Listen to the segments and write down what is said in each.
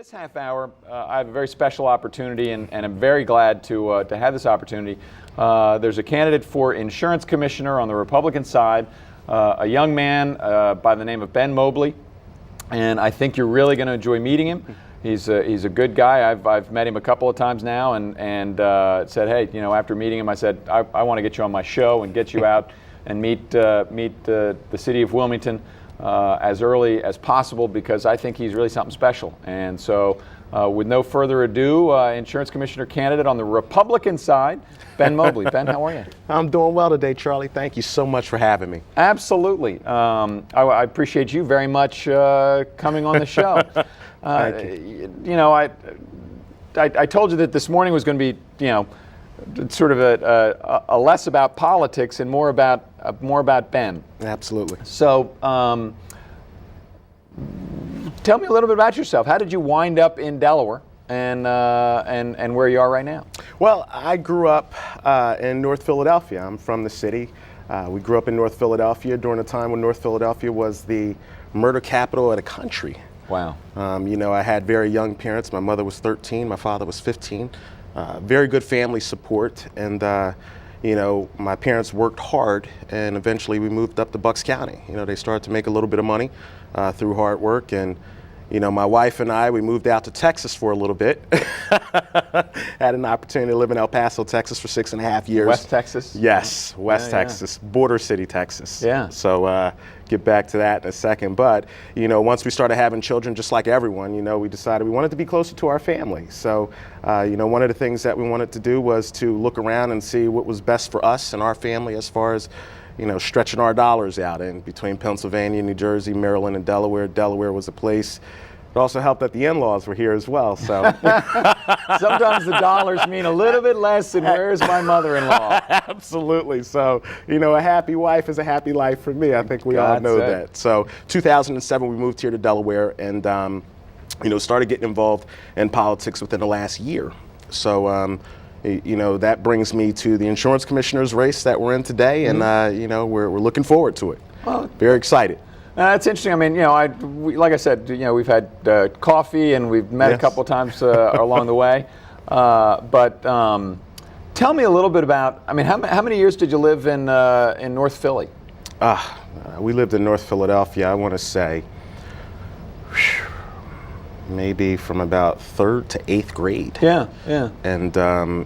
this half hour, I have a very special opportunity, and I'm very glad to have this opportunity. There's a candidate for insurance commissioner on the Republican side, a young man by the name of Ben Mobley, and I think you're really going to enjoy meeting him. He's a good guy. I've met him a couple of times now, and said, hey, you know, after meeting him, I said, I want to get you on my show and get you out and meet the city of Wilmington as early as possible, because I think he's really something special. And so with no further ado, insurance commissioner candidate on the Republican side, Ben Mobley. Ben, how are you? I'm doing well today, Charlie. Thank you so much for having me. Absolutely. I appreciate you very much coming on the show. Thank you. You know, I told you that this morning was going to be, you know, sort of a less about politics and more about Ben. Absolutely. So, tell me a little bit about yourself. How did you wind up in Delaware, and where you are right now? Well, I grew up in North Philadelphia. I'm from the city. We grew up in North Philadelphia during a time when North Philadelphia was the murder capital of the country. Wow. You know, I had very young parents. My mother was 13. My father was 15. Very good family support, and you know, my parents worked hard, and eventually we moved up to Bucks County. You know, they started to make a little bit of money through hard work, and you know, my wife and I, we moved out to Texas for a little bit. Had an opportunity to live in El Paso, Texas for 6.5 years. West Texas? Yes, West Texas, border city, Texas. Yeah. So get back to that in a second. But, you know, once we started having children, just like everyone, you know, we decided we wanted to be closer to our family. So, you know, one of the things that we wanted to do was to look around and see what was best for us and our family as far as, you know, stretching our dollars out in between Pennsylvania, New Jersey, Maryland, and Delaware. Delaware was a place. It also helped that the in-laws were here as well. So sometimes the dollars mean a little bit less than where's my mother-in-law. Absolutely. So, you know, a happy wife is a happy life for me. I think we all know that. So 2007, we moved here to Delaware, and, you know, started getting involved in politics within the last year. So, you know, that brings me to the insurance commissioner's race that we're in today, and you know, we're looking forward to it. Well, very excited. That's interesting. I mean, you know, like I said, you know, we've had coffee and we've met a couple of times along the way. But tell me a little bit about. I mean, how many years did you live in North Philly? We lived in North Philadelphia, I want to say, maybe from about 3rd to 8th grade. Yeah, yeah. And,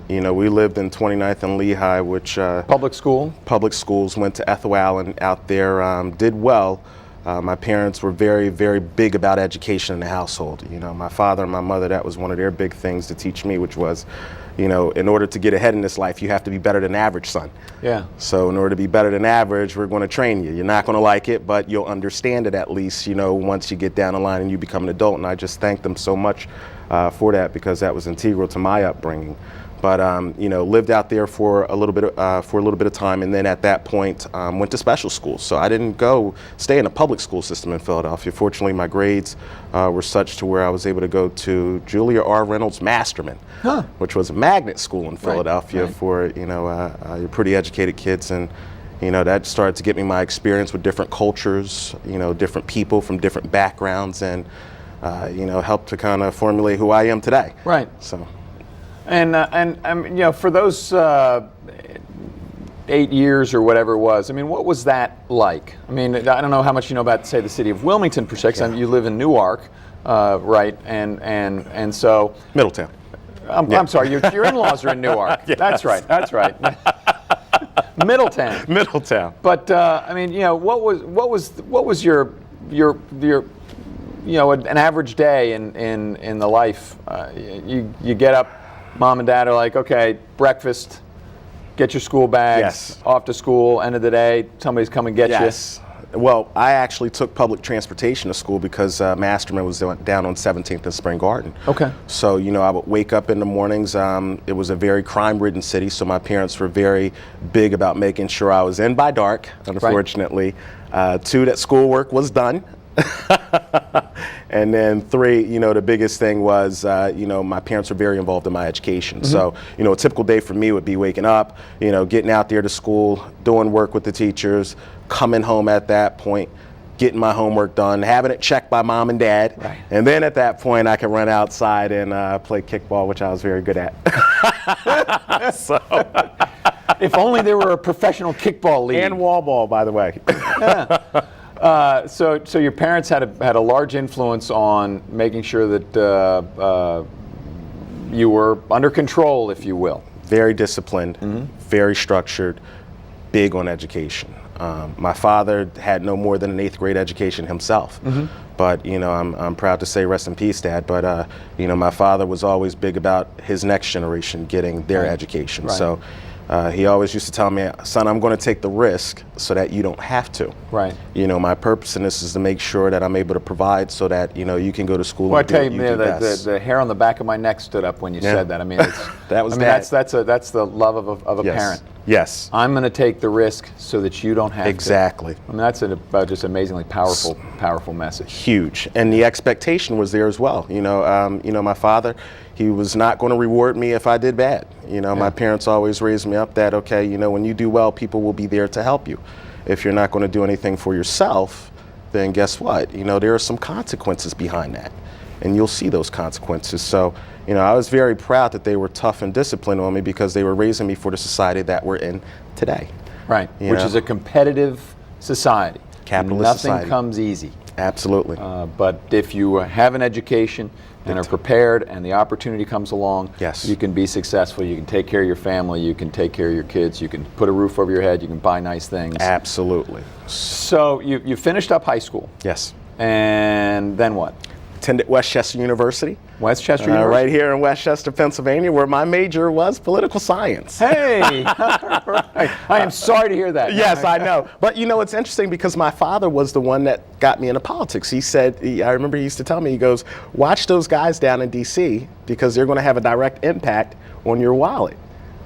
you know, we lived in 29th and Lehigh, which... Public school? Public schools, went to Ethel Allen out there, did well. My parents were very, very big about education in the household. You know, my father and my mother, that was one of their big things to teach me, which was, you know, in order to get ahead in this life, you have to be better than average, son. Yeah. So in order to be better than average, we're going to train you. You're not going to like it, but you'll understand it at least, you know, once you get down the line and you become an adult. And I just thank them so much for that, because that was integral to my upbringing. But you know, lived out there for a little bit of time, and then at that point went to special school. So I didn't stay in a public school system in Philadelphia. Fortunately, my grades were such to where I was able to go to Julia R. Reynolds Masterman, which was a magnet school in Philadelphia for, you know, your pretty educated kids. And you know, that started to get me my experience with different cultures, you know, different people from different backgrounds, and you know, helped to kind of formulate who I am today. Right. So. And you know, for those 8 years or whatever it was, I mean, what was that like? I mean, I don't know how much you know about, say, the city of Wilmington per se, because you live in Newark, right? And so Middletown. I'm sorry, your in-laws are in Newark. Yes. That's right. That's right. Middletown. Middletown. But I mean, you know, what was your you know, an average day in the life? You get up. Mom and Dad are like, okay, breakfast, get your school bags, off to school, end of the day, somebody's come and get you. Well, I actually took public transportation to school because Masterman was down on 17th and Spring Garden. Okay. So, you know, I would wake up in the mornings. It was a very crime-ridden city, so my parents were very big about making sure I was in by dark, unfortunately. Right. 2, that schoolwork was done. And then 3, you know, the biggest thing was, you know, my parents were very involved in my education. So, you know, a typical day for me would be waking up, you know, getting out there to school, doing work with the teachers, coming home at that point, getting my homework done, having it checked by mom and dad. Right. And then at that point, I could run outside and play kickball, which I was very good at. So. If only there were a professional kickball league. And wall ball, by the way. So your parents had a large influence on making sure that you were under control, if you will. Very disciplined, very structured, big on education. My father had no more than an 8th grade education himself. But, you know, I'm proud to say rest in peace, Dad. But, you know, my father was always big about his next generation getting their education. Right. So he always used to tell me, son, I'm going to take the risk so that you don't have to. Right. You know, my purpose in this is to make sure that I'm able to provide so that, you know, you can go to school Well, I and do tell what you, you do best. the hair on the back of my neck stood up when you said that. I mean, it's, That was I mean, Dad. that's the love of a Yes. parent. Yes. I'm going to take the risk so that you don't have Exactly. to. I mean, that's just amazingly powerful message. Huge, and the expectation was there as well. You know, my father, he was not going to reward me if I did bad. You know, my parents always raised me up that, okay, you know, when you do well, people will be there to help you. If you're not going to do anything for yourself, then guess what? You know, there are some consequences behind that, and you'll see those consequences. So, you know, I was very proud that they were tough and disciplined on me because they were raising me for the society that we're in today. Right, You which know? is a competitive society. Capitalist Nothing society. comes easy. Absolutely. But if you have an education and are prepared and the opportunity comes along, Yes. you can be successful. You can take care of your family. You can take care of your kids. You can put a roof over your head. You can buy nice things. Absolutely. So you finished up high school. Yes. And then what? Attended Westchester University. Westchester University? Right here in Westchester, Pennsylvania, where my major was political science. Hey! I am sorry to hear that. Yes, I know. But you know, it's interesting because my father was the one that got me into politics. He said, I remember he used to tell me, he goes, watch those guys down in D.C. because they're going to have a direct impact on your wallet.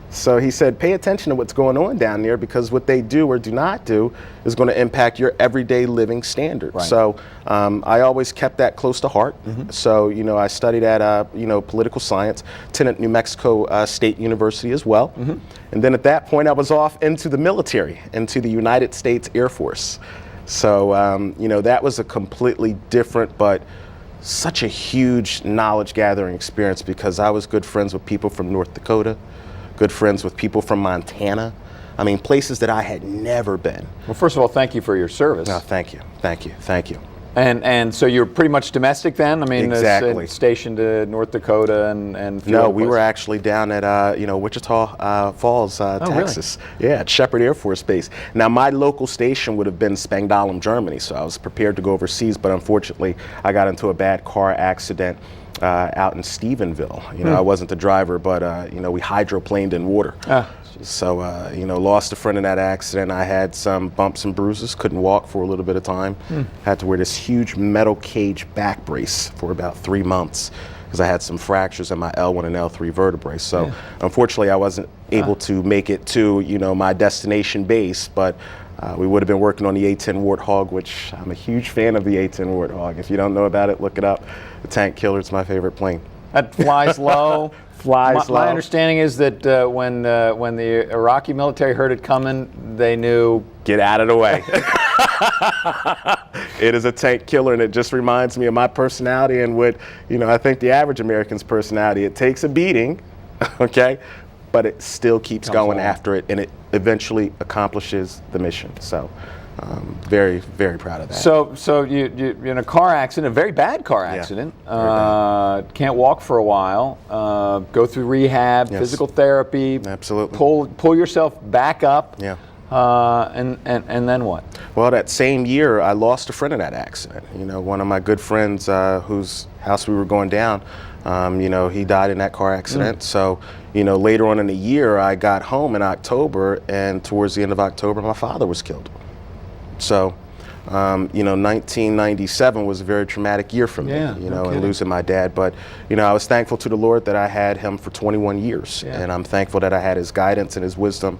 So he said, pay attention to what's going on down there because what they do or do not do is going to impact your everyday living standard. Right. So I always kept that close to heart. So, you know, I studied at, you know, political science, attended New Mexico State University as well. And then at that point, I was off into the military, into the United States Air Force. So, you know, that was a completely different but such a huge knowledge gathering experience because I was good friends with people from North Dakota, good friends with people from Montana. I mean, places that I had never been. Well, first of all, thank you for your service. No, thank you, thank you, thank you. And so you're pretty much domestic then? I mean, Exactly. Stationed to North Dakota and a few No, other we were places. actually down at, you know, Wichita Falls, Texas. Yeah, at Shepherd Air Force Base. Now, my local station would have been Spangdahlem, Germany, so I was prepared to go overseas, but unfortunately, I got into a bad car accident out in Stephenville. You know, I wasn't the driver, but, you know, we hydroplaned in water. So, you know, lost a friend in that accident. I had some bumps and bruises, couldn't walk for a little bit of time. Had to wear this huge metal cage back brace for about 3 months because I had some fractures in my L1 and L3 vertebrae. So unfortunately, I wasn't able to make it to, you know, my destination base, but we would have been working on the A-10 Warthog, which I'm a huge fan of the A-10 Warthog. If you don't know about it, look it up. The tank killer, it's my favorite plane. That flies low. Flies low. My understanding is that when the Iraqi military heard it coming, they knew. Get out of the way. It is a tank killer, and it just reminds me of my personality and what, you know, I think the average American's personality. It takes a beating, okay, but it still keeps going after it, and it eventually accomplishes the mission. So, very, very proud of that. So you're in a car accident, a very bad car accident. Can't walk for a while. Go through rehab, physical therapy. Absolutely. Pull yourself back up. Yeah. And then what? Well, that same year, I lost a friend in that accident. You know, one of my good friends whose house we were going down, you know, he died in that car accident. So, you know, later on in the year, I got home in October, and towards the end of October, my father was killed. So, you know, 1997 was a very traumatic year for me, you know, and losing my dad. But, you know, I was thankful to the Lord that I had him for 21 years. And I'm thankful that I had his guidance and his wisdom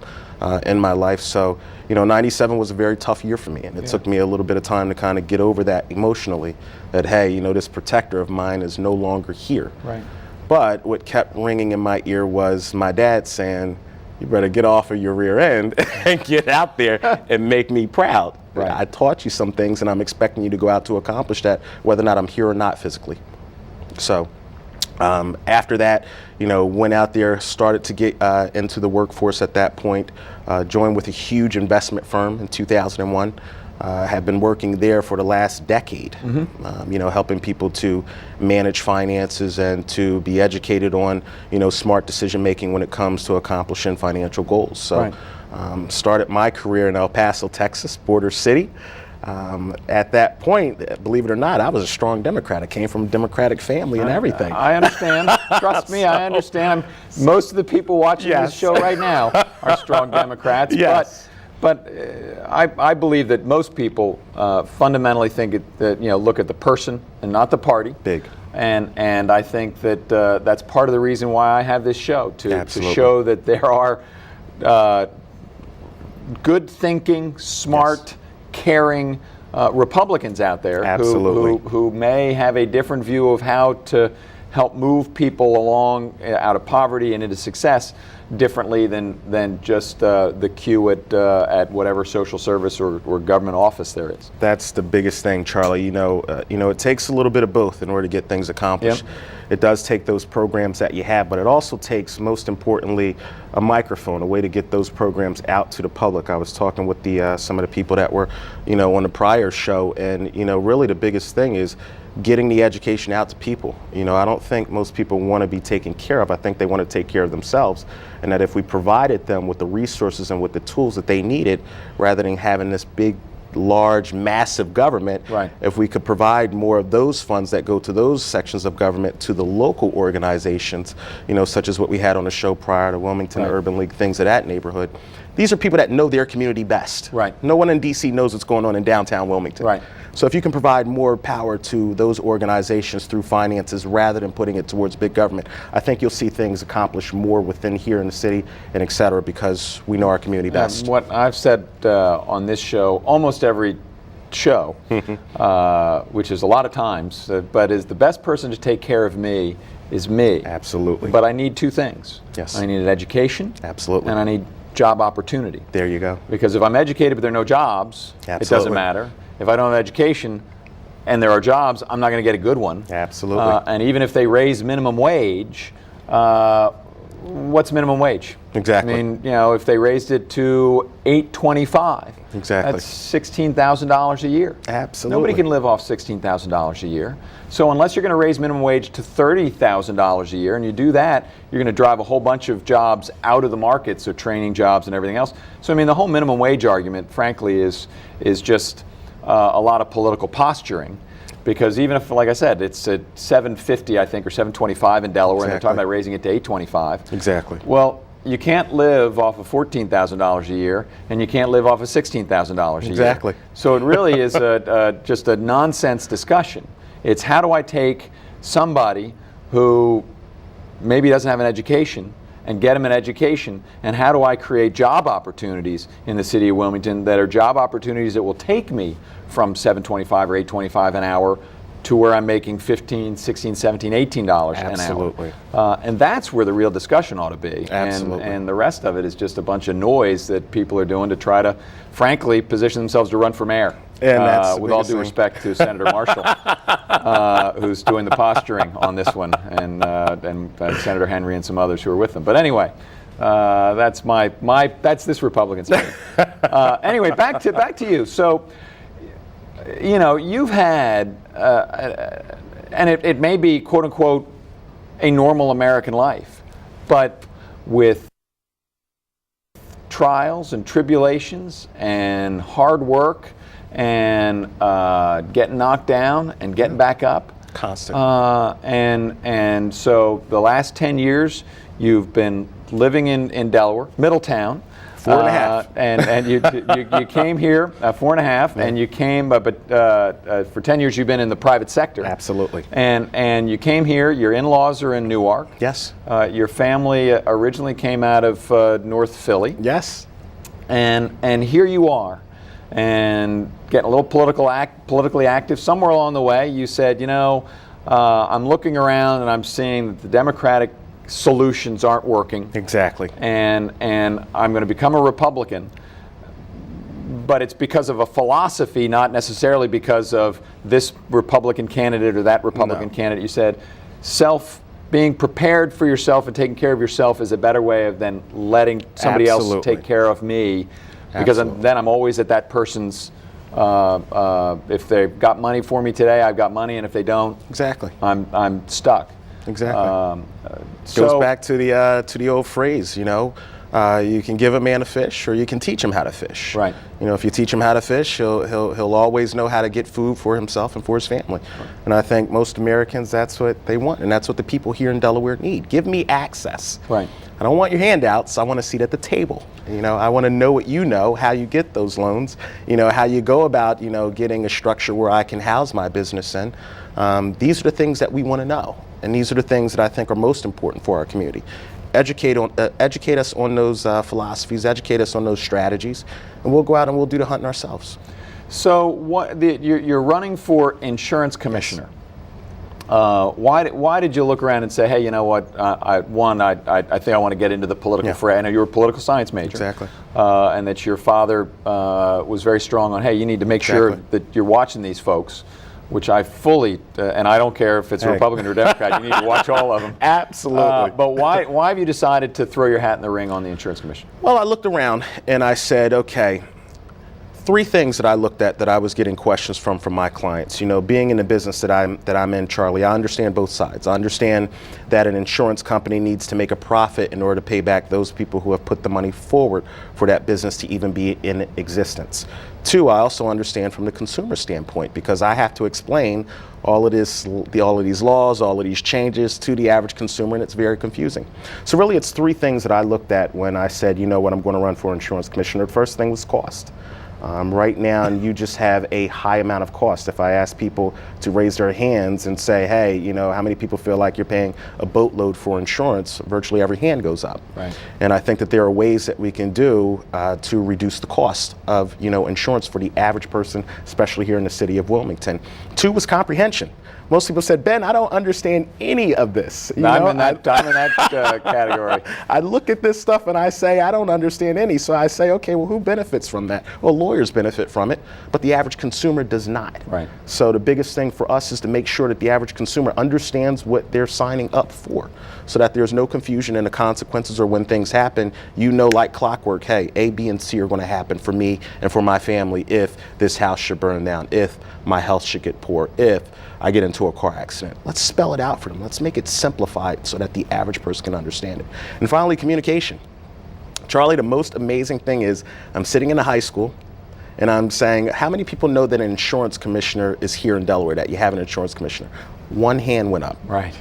in my life. So, you know, 97 was a very tough year for me. And it took me a little bit of time to kind of get over that emotionally, that, hey, you know, this protector of mine is no longer here. Right. But what kept ringing in my ear was my dad saying, you better get off of your rear end and get out there and make me proud. Right. I taught you some things, and I'm expecting you to go out to accomplish that, whether or not I'm here or not physically. So after that, went out there, started to get into the workforce at that point, joined with a huge investment firm in 2001. Have been working there for the last decade, helping people to manage finances and to be educated on, smart decision making when it comes to accomplishing financial goals. So started my career in El Paso, Texas, border city. At that point, believe it or not, I was a strong Democrat. I came from a Democratic family and everything. I understand. Trust me, I understand. Most of the people watching this show right now are strong Democrats. Yes. But I believe that most people fundamentally think that look at the person and not the party. Big. And I think that that's part of the reason why I have this show, to show that there are good thinking, smart, caring Republicans out there who may have a different view of how to help move people along out of poverty and into success differently than just the queue at whatever social service or government office there is. That's the biggest thing, Charlie. It takes a little bit of both in order to get things accomplished. Yep. It does take those programs that you have, but it also takes, most importantly, a microphone, a way to get those programs out to the public. I was talking with some of the people that were, on the prior show, and really the biggest thing is getting the education out to people. I don't think most people want to be taken care of. I think they want to take care of themselves, and that if we provided them with the resources and with the tools that they needed, rather than having this big, large, massive government, if we could provide more of those funds that go to those sections of government to the local organizations, such as what we had on the show prior to Wilmington, the Urban League, things of that neighborhood. These are people that know their community best. No one in DC knows what's going on in downtown Wilmington. So if you can provide more power to those organizations through finances rather than putting it towards big government, I think you'll see things accomplished more within here in the city and et cetera, because we know our community best. What I've said on this show, almost every show, which is a lot of times, but is the best person to take care of me is me. Absolutely. But I need two things. Yes. I need an education. Absolutely. And I need job opportunity. There you go. Because if I'm educated but there are no jobs, it doesn't matter. If I don't have education and there are jobs, I'm not going to get a good one. Absolutely. And even if they raise minimum wage, what's minimum wage? Exactly. I mean, if they raised it to $8.25, exactly, that's $16,000 a year. Absolutely. Nobody can live off $16,000 a year. So unless you're going to raise minimum wage to $30,000 a year, and you do that, you're going to drive a whole bunch of jobs out of the market, so training jobs and everything else. So I mean, the whole minimum wage argument, frankly, is just a lot of political posturing. Because even if, like I said, it's at $7.50, I think, or $7.25 in Delaware, and they're talking about raising it to $8.25. Exactly. Well, you can't live off of $14,000 a year, and you can't live off of $16,000 a year. Exactly. So it really is just a nonsense discussion. It's how do I take somebody who maybe doesn't have an education and get them an education, and how do I create job opportunities in the city of Wilmington that are job opportunities that will take me from $7.25 or $8.25 an hour to where I'm making $15, $16, $17, $18 an hour. Absolutely. And that's where the real discussion ought to be. Absolutely. And the rest of it is just a bunch of noise that people are doing to try to, frankly, position themselves to run for mayor. And that's with all due respect to Senator Marshall, who's doing the posturing on this one, and Senator Henry and some others who are with them. But anyway, that's that's this Republican spirit. Anyway, back to you. So, you've had, and it may be quote unquote a normal American life, but with trials and tribulations and hard work and getting knocked down and getting back up. Constant. And so the last 10 years you've been living in Delaware, Middletown. 4.5. And you came here, 4.5, and you came, but for 10 years you've been in the private sector. Absolutely. And you came here, your in-laws are in Newark. Yes. Your family originally came out of North Philly. Yes. And here you are, and getting a little politically active. Somewhere along the way you said, I'm looking around and I'm seeing that the Democratic solutions aren't working. Exactly. And I'm going to become a Republican. but it's because of a philosophy, not necessarily because of this Republican candidate or that Republican candidate. You said being prepared for yourself and taking care of yourself is a better way than letting somebody else take care of me, because then I'm always at that person's. If they've got money for me today, I've got money, and if they don't, I'm stuck. Exactly. Goes back to the old phrase, you know. You can give a man a fish, or you can teach him how to fish. Right. You know, if you teach him how to fish, he'll always know how to get food for himself and for his family. Right. And I think most Americans, that's what they want, and that's what the people here in Delaware need. Give me access. Right. I don't want your handouts. I want a seat at the table. You know, I want to know what you know, how you get those loans. You know, how you go about, you know, getting a structure where I can house my business in. These are the things that we want to know, and these are the things that I think are most important for our community. Educate us on those philosophies, educate us on those strategies, and we'll go out and we'll do the hunting ourselves. So you're running for insurance commissioner. Yes. Why did you look around and say, hey, you know what, I think I want to get into the political fray. I know you're a political science major. Exactly. And that your father was very strong on, hey, you need to make sure that you're watching these folks, which I fully, and I don't care if it's a Republican or Democrat, you need to watch all of them. Absolutely. But why have you decided to throw your hat in the ring on the Insurance Commission? Well, I looked around and I said, okay, 3 things that I looked at that I was getting questions from my clients. You know, being in the business that I'm in, Charlie, I understand both sides. I understand that an insurance company needs to make a profit in order to pay back those people who have put the money forward for that business to even be in existence. 2, I also understand from the consumer standpoint, because I have to explain all of these laws, all of these changes to the average consumer, and it's very confusing. So really, it's 3 things that I looked at when I said, you know what, I'm going to run for insurance commissioner. The first thing was cost. Right now, you just have a high amount of cost. If I ask people to raise their hands and say, hey, you know, how many people feel like you're paying a boatload for insurance, virtually every hand goes up. Right. And I think that there are ways that we can do to reduce the cost of, you know, insurance for the average person, especially here in the city of Wilmington. 2 was comprehension. Most people said, Ben, I don't understand any of this. I'm in that category. I look at this stuff and I say, I don't understand any. So I say, okay, well, who benefits from that? Well, lawyers benefit from it, but the average consumer does not. Right. So the biggest thing for us is to make sure that the average consumer understands what they're signing up for, so that there's no confusion in the consequences, or when things happen, you know, like clockwork, hey, A, B, and C are going to happen for me and for my family if this house should burn down, if my health should get poor, if I get into a car accident. Let's spell it out for them. Let's make it simplified so that the average person can understand it. And finally, communication. Charlie, the most amazing thing is I'm sitting in a high school and I'm saying, how many people know that an insurance commissioner is here in Delaware, that you have an insurance commissioner? 1 hand went up. Right.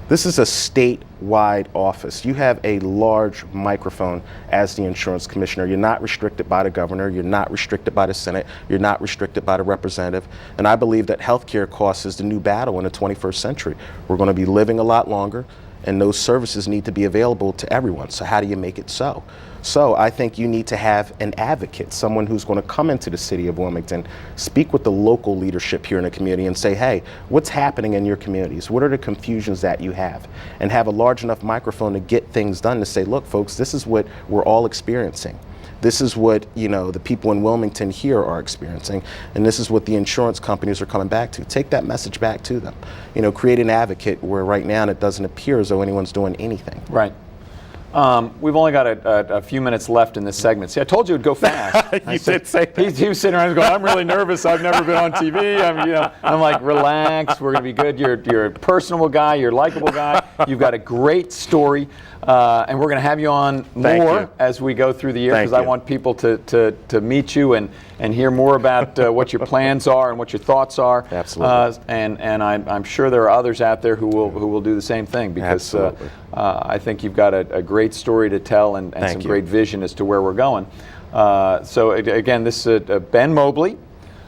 This is a statewide office. You have a large microphone as the insurance commissioner. You're not restricted by the governor. You're not restricted by the Senate. You're not restricted by the representative. And I believe that healthcare costs is the new battle in the 21st century. We're going to be living a lot longer, and those services need to be available to everyone. So how do you make it so? So I think you need to have an advocate, someone who's going to come into the city of Wilmington, speak with the local leadership here in the community and say, hey, what's happening in your communities? What are the confusions that you have? And have a large enough microphone to get things done to say, look, folks, this is what we're all experiencing. This is what, you know, the people in Wilmington here are experiencing, and this is what the insurance companies are coming back to. Take that message back to them. You know, create an advocate where right now it doesn't appear as though anyone's doing anything. Right. We've only got a few minutes left in this segment. See, I told you it would go fast. You did say that. He was sitting around going, I'm really nervous. I've never been on TV. I'm like, relax. We're going to be good. You're a personable guy. You're a likable guy. You've got a great story. And we're going to have you on more as we go through the year, because I want people to meet you and hear more about what your plans are and what your thoughts are. Absolutely. And I'm sure there are others out there who will do the same thing, because I think you've got a great story to tell and some great vision as to where we're going. So again, this is Ben Mobley.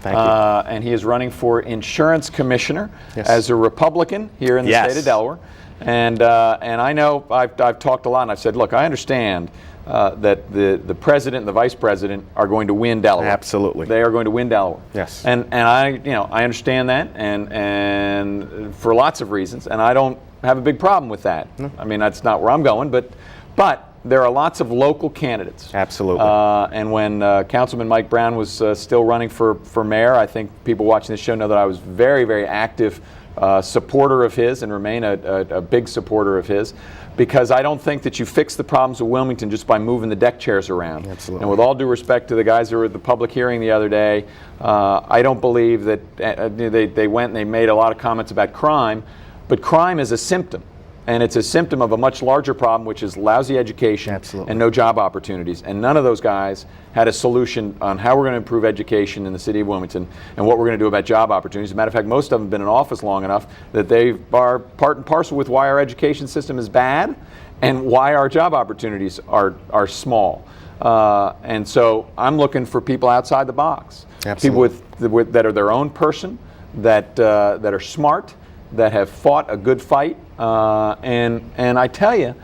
Thank you. And he is running for insurance commissioner as a Republican here in the state of Delaware. And I know I've talked a lot, and I've said, look, I understand that the president and the vice president are going to win Delaware. Absolutely. They are going to win Delaware. Yes. And I understand that, and for lots of reasons, and I don't have a big problem with that. No. I mean, that's not where I'm going, but there are lots of local candidates. Absolutely. And when Councilman Mike Brown was still running for mayor, I think people watching this show know that I was very, very active supporter of his and remain a big supporter of his, because I don't think that you fix the problems of Wilmington just by moving the deck chairs around. Absolutely. And with all due respect to the guys who were at the public hearing the other day, I don't believe that they went and they made a lot of comments about crime, but crime is a symptom. And it's a symptom of a much larger problem, which is lousy education. Absolutely. And no job opportunities. And none of those guys had a solution on how we're going to improve education in the city of Wilmington and what we're going to do about job opportunities. As a matter of fact, most of them have been in office long enough that they are part and parcel with why our education system is bad and why our job opportunities are small. And so I'm looking for people outside the box. Absolutely. People with that are their own person, that are smart, that have fought a good fight, and I tell you,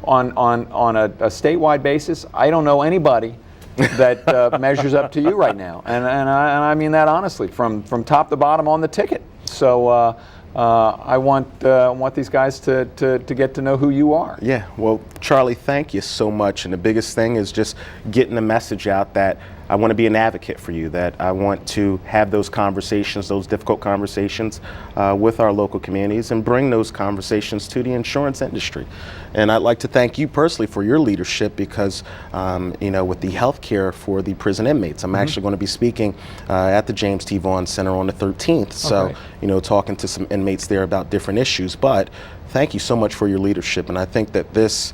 on a statewide basis, I don't know anybody that measures up to you right now, and I mean that honestly, from top to bottom on the ticket. So I want these guys to get to know who you are. Yeah, well, Charlie, thank you so much. And the biggest thing is just getting the message out that I want to be an advocate for you, that I want to have those conversations, those difficult conversations with our local communities and bring those conversations to the insurance industry. And I'd like to thank you personally for your leadership because, with the health care for the prison inmates, I'm actually going to be speaking at the James T. Vaughn Center on the 13th. So, talking to some inmates there about different issues. But thank you so much for your leadership. And I think that this,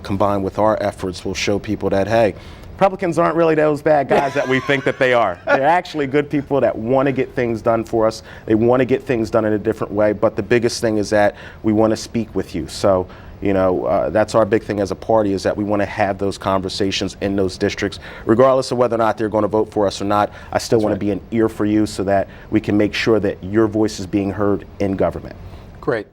combined with our efforts, will show people that, hey, Republicans aren't really those bad guys that we think that they are. They're actually good people that want to get things done for us. They want to get things done in a different way. But the biggest thing is that we want to speak with you. So, that's our big thing as a party, is that we want to have those conversations in those districts, regardless of whether or not they're going to vote for us or not. I still want to be an ear for you so that we can make sure that your voice is being heard in government. Great.